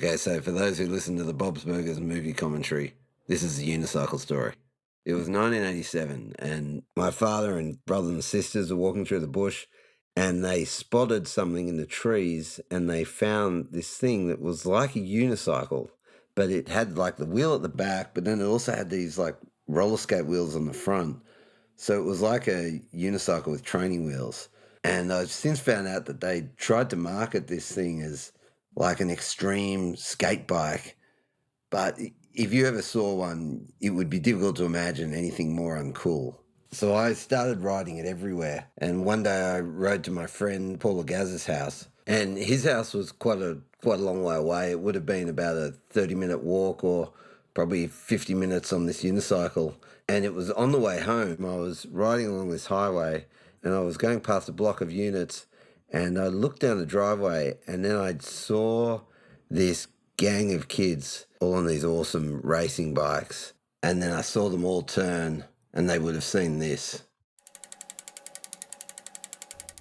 Okay, so for those who listen to the Bob's Burgers movie commentary, this is the unicycle story. It was 1987, and my father and brother and sisters were walking through the bush, and they spotted something in the trees, and they found this thing that was like a unicycle, but it had like the wheel at the back, but then it also had these like roller skate wheels on the front. So it was like a unicycle with training wheels. And I've since found out that they tried to market this thing as like an extreme skate bike. But if you ever saw one, it would be difficult to imagine anything more uncool. So I started riding it everywhere. And one day I rode to my friend Paul Gaz's house. And his house was quite a long way away. It would have been about a 30-minute walk or probably 50 minutes on this unicycle. And it was on the way home. I was riding along this highway and I was going past a block of units and I looked down the driveway and then I saw this gang of kids all on these awesome racing bikes. And then I saw them all turn and they would have seen this.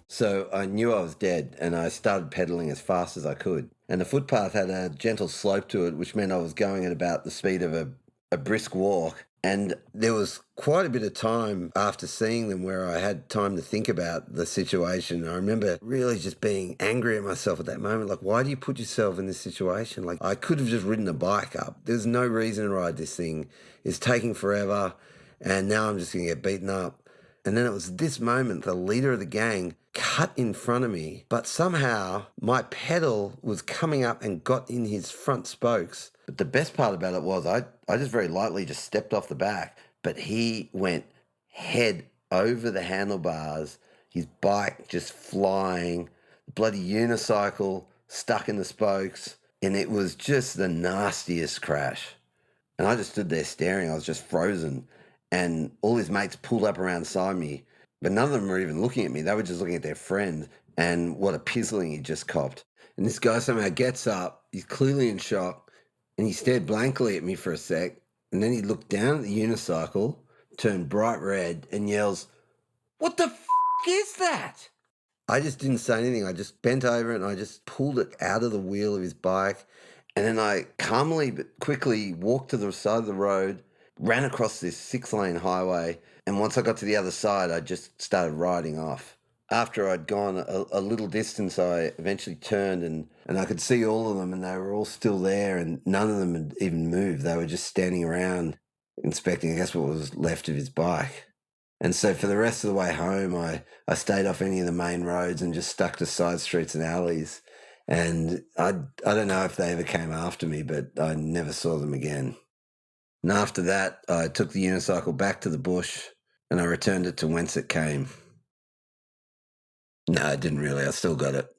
So I knew I was dead and I started pedaling as fast as I could. And the footpath had a gentle slope to it, which meant I was going at about the speed of a brisk walk. And there was quite a bit of time after seeing them where I had time to think about the situation. I remember really just being angry at myself at that moment. Like, why do you put yourself in this situation? Like, I could have just ridden a bike up. There's no reason to ride this thing. It's taking forever. And now I'm just going to get beaten up. And then it was this moment, the leader of the gang cut in front of me, but somehow my pedal was coming up and got in his front spokes. But the best part about it was I just very lightly just stepped off the back, but he went head over the handlebars, his bike just flying, the bloody unicycle stuck in the spokes, and it was just the nastiest crash. And I just stood there staring. I was just frozen. And all his mates pulled up around beside me, but none of them were even looking at me. They were just looking at their friend and what a pizzling he just copped. And this guy somehow gets up. He's clearly in shock. And he stared blankly at me for a sec. And then he looked down at the unicycle, turned bright red, and yells, "What the f*** is that?" I just didn't say anything. I just bent over and I just pulled it out of the wheel of his bike. And then I calmly but quickly walked to the side of the road, ran across this 6-lane highway. And once I got to the other side, I just started riding off. After I'd gone a little distance, I eventually turned and I could see all of them and they were all still there and none of them had even moved. They were just standing around inspecting, I guess, what was left of his bike. And so for the rest of the way home, I stayed off any of the main roads and just stuck to side streets and alleys. And I don't know if they ever came after me, but I never saw them again. And after that, I took the unicycle back to the bush and I returned it to whence it came. No, I didn't really. I still got it.